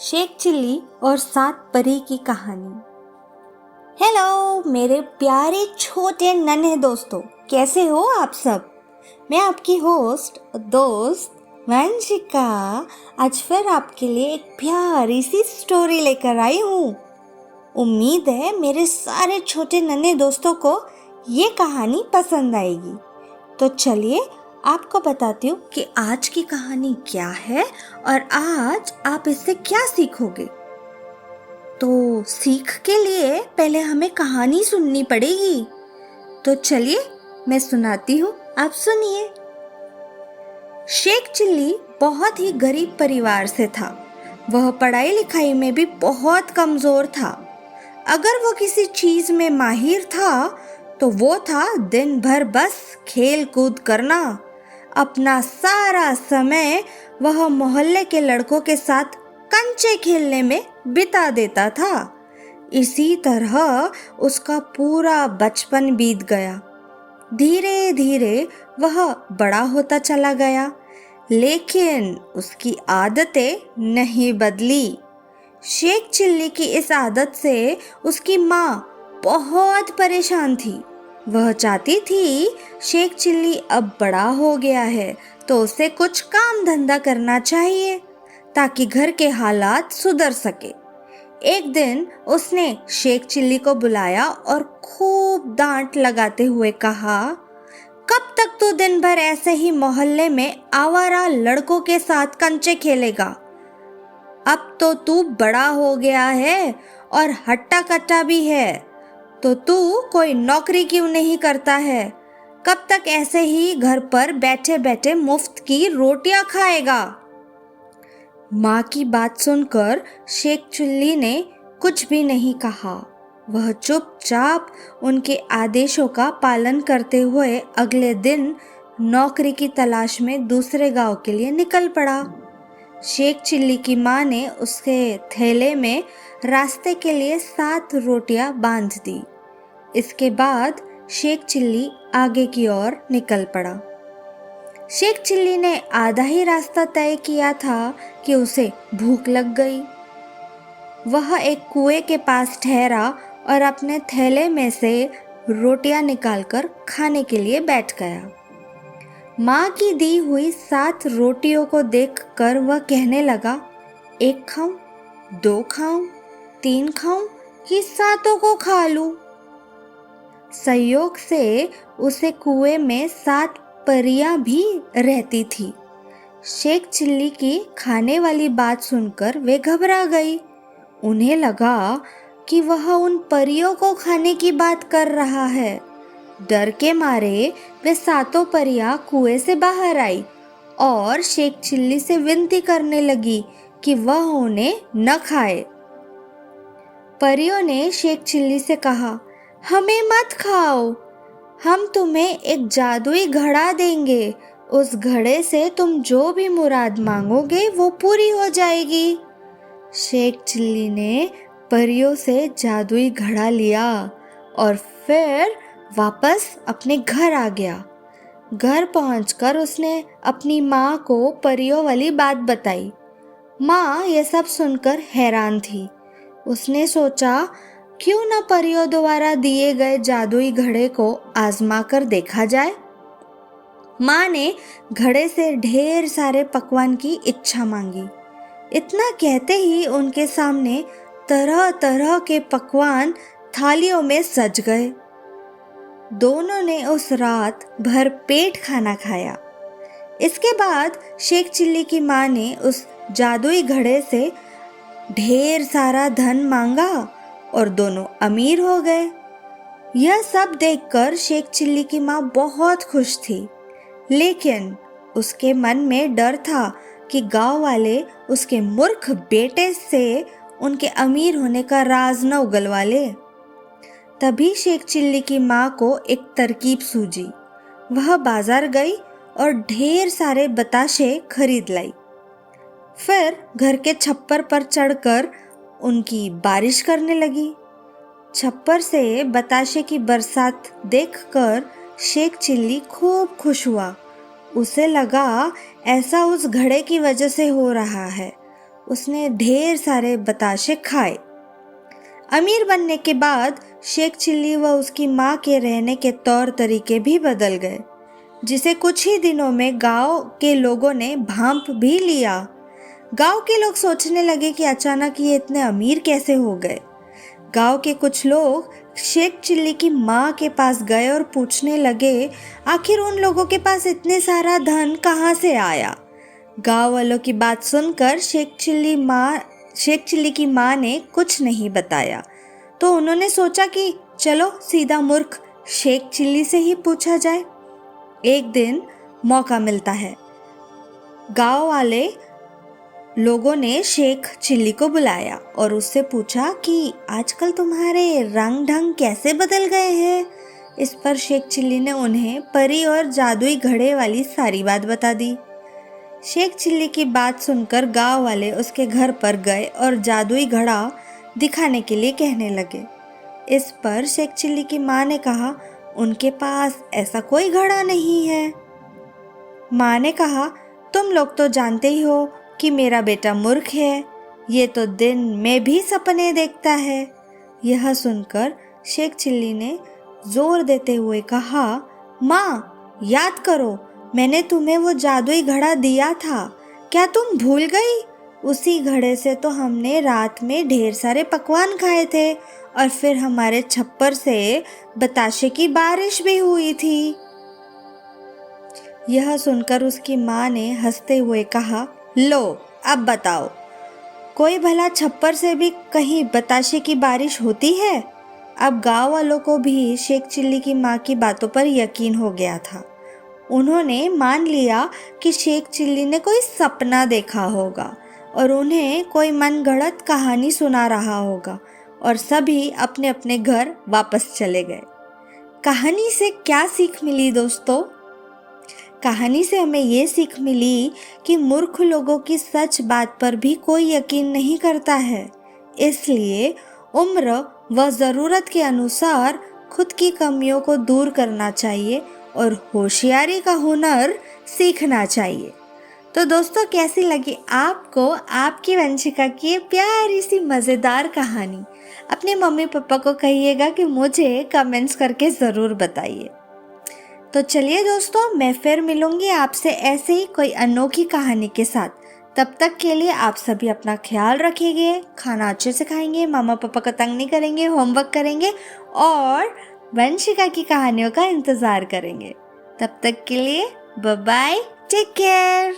Sheikh chilli और 7 परी की कहानी। हेलो मेरे प्यारे छोटे नन्हे दोस्तों, कैसे हो आप सब। मैं आपकी होस्ट दोस्त वंशिका आज फिर आपके लिए एक प्यारी सी स्टोरी लेकर आई हूँ। उम्मीद है मेरे सारे छोटे नन्हे दोस्तों को ये कहानी पसंद आएगी। तो चलिए आपको बताती हूँ कि आज की कहानी क्या है और आज आप इससे क्या सीखोगे। तो सीख के लिए पहले हमें कहानी सुननी पड़ेगी। तो चलिए मैं सुनाती हूँ, आप सुनिए। शेख चिल्ली बहुत ही गरीब परिवार से था। वह पढ़ाई लिखाई में भी बहुत कमजोर था। अगर वो किसी चीज में माहिर था तो वो था दिन भर बस खेल कूद करना। अपना सारा समय वह मोहल्ले के लड़कों के साथ कंचे खेलने में बिता देता था। इसी तरह उसका पूरा बचपन बीत गया। धीरे धीरे वह बड़ा होता चला गया, लेकिन उसकी आदतें नहीं बदली। शेख चिल्ली की इस आदत से उसकी माँ बहुत परेशान थी। वह चाहती थी शेख चिल्ली अब बड़ा हो गया है तो उसे कुछ काम धंधा करना चाहिए ताकि घर के हालात सुधर सके। एक दिन उसने शेख चिल्ली को बुलाया और खूब डांट लगाते हुए कहा, कब तक तू दिन भर ऐसे ही मोहल्ले में आवारा लड़कों के साथ कंचे खेलेगा। अब तो तू बड़ा हो गया है और हट्टा कट्टा भी है, तो तू कोई नौकरी क्यों नहीं करता है। कब तक ऐसे ही घर पर बैठे बैठे मुफ्त की रोटियां खाएगा। माँ की बात सुनकर शेख चिल्ली ने कुछ भी नहीं कहा। वह चुपचाप उनके आदेशों का पालन करते हुए अगले दिन नौकरी की तलाश में दूसरे गांव के लिए निकल पड़ा। शेख चिल्ली की माँ ने उसके थैले में रास्ते के लिए 7 रोटियां बांध दी। इसके बाद शेख चिल्ली आगे की ओर निकल पड़ा। शेख चिल्ली ने आधा ही रास्ता तय किया था कि उसे भूख लग गई। वह एक कुएं के पास ठहरा और अपने थैले में से रोटियां निकालकर खाने के लिए बैठ गया। माँ की दी हुई 7 रोटियों को देखकर वह कहने लगा, 1 खाऊं, 2 खाऊं, 3 खाऊं कि 7 को खा लूं। संयोग से उसे कुएं में 7 परियां भी रहती थी। शेख चिल्ली की खाने वाली बात सुनकर वे घबरा गई। उन्हें लगा कि वह उन परियों को खाने की बात कर रहा है। डर के मारे वे 7 परियां कुएं से बाहर आई और शेख चिल्ली से विनती करने लगी कि वह उन्हें न खाए। परियों ने शेख चिल्ली से कहा, हमें मत खाओ, हम तुम्हें एक जादुई घड़ा देंगे। उस घड़े से तुम जो भी मुराद मांगोगे वो पूरी हो जाएगी। शेख चिल्ली ने परियों से जादुई घड़ा लिया और फिर वापस अपने घर आ गया। घर पहुंचकर उसने अपनी माँ को परियों वाली बात बताई। माँ ये सब सुनकर हैरान थी। उसने सोचा, क्यों न परियों द्वारा दिए गए जादुई घड़े को आजमा कर देखा जाए। माँ ने घड़े से ढेर सारे पकवान की इच्छा मांगी। इतना कहते ही उनके सामने तरह तरह के पकवान थालियों में सज गए। दोनों ने उस रात भर पेट खाना खाया। इसके बाद शेख चिल्ली की माँ ने उस जादुई घड़े से ढेर सारा धन मांगा और दोनों अमीर हो गए। यह सब देखकर शेख चिल्ली की माँ बहुत खुश थी, लेकिन उसके मन में डर था कि गांव वाले उसके मूर्ख बेटे से उनके अमीर होने का राज न उगलवा ले। तभी शेख चिल्ली की माँ को एक तरकीब सूझी। वह बाजार गई और ढेर सारे बताशे खरीद लाई। फिर घर के छप्पर पर चढ़कर उनकी बारिश करने लगी। छप्पर से बताशे की बरसात देखकर शेख चिल्ली खूब खुश हुआ। उसे लगा ऐसा उस घड़े की वजह से हो रहा है। उसने ढेर सारे बताशे खाए। अमीर बनने के बाद शेख चिल्ली व उसकी माँ के रहने के तौर तरीके भी बदल गए, जिसे कुछ ही दिनों में गांव के लोगों ने भांप भी लिया। गांव के लोग सोचने लगे कि अचानक ये इतने अमीर कैसे हो गए। गांव के कुछ लोग शेख चिल्ली की माँ के पास गए और पूछने लगे आखिर उन लोगों के पास इतने सारा धन कहाँ से आया। गांव वालों की बात सुनकर शेख चिल्ली की माँ ने कुछ नहीं बताया, तो उन्होंने सोचा कि चलो सीधा मूर्ख शेख चिल्ली से ही पूछा जाए। एक दिन मौका मिलता है। गांव वाले लोगों ने शेख चिल्ली को बुलाया और उससे पूछा कि आजकल तुम्हारे रंग ढंग कैसे बदल गए हैं। इस पर शेख चिल्ली ने उन्हें परी और जादुई घड़े वाली सारी बात बता दी। शेख चिल्ली की बात सुनकर गांव वाले उसके घर पर गए और जादुई घड़ा दिखाने के लिए कहने लगे। इस पर शेख चिल्ली की माँ ने कहा उनके पास ऐसा कोई घड़ा नहीं है। माँ ने कहा तुम लोग तो जानते ही हो कि मेरा बेटा मूर्ख है, ये तो दिन में भी सपने देखता है। यह सुनकर शेख चिल्ली ने जोर देते हुए कहा माँ याद करो, मैंने तुम्हें वो जादुई घड़ा दिया था, क्या तुम भूल गई? उसी घड़े से तो हमने रात में ढेर सारे पकवान खाए थे और फिर हमारे छप्पर से बताशे की बारिश भी हुई थी। यह सुनकर उसकी माँ ने हंसते हुए कहा लो अब बताओ, कोई भला छप्पर से भी कहीं बताशे की बारिश होती है? अब गांव वालों को भी शेख चिल्ली की माँ की बातों पर यकीन हो गया था। उन्होंने मान लिया कि शेख चिल्ली ने कोई सपना देखा होगा और उन्हें कोई मनगढ़ंत कहानी सुना रहा होगा और सभी अपने अपने घर वापस चले गए। कहानी से क्या सीख मिली दोस्तों? कहानी से हमें ये सीख मिली कि मूर्ख लोगों की सच बात पर भी कोई यकीन नहीं करता है। इसलिए उम्र व ज़रूरत के अनुसार खुद की कमियों को दूर करना चाहिए और होशियारी का हुनर सीखना चाहिए। तो दोस्तों कैसी लगी आपको आपकी वंशिका की प्यारी सी मज़ेदार कहानी? अपने मम्मी पापा को कहिएगा कि मुझे कमेंट्स करके ज़रूर बताइए। तो चलिए दोस्तों, मैं फिर मिलूंगी आपसे ऐसे ही कोई अनोखी कहानी के साथ। तब तक के लिए आप सभी अपना ख्याल रखिएगा, खाना अच्छे से खाएंगे, मामा पापा को तंग नहीं करेंगे, होमवर्क करेंगे और वंशिका की कहानियों का इंतज़ार करेंगे। तब तक के लिए बाय बाय, टेक केयर।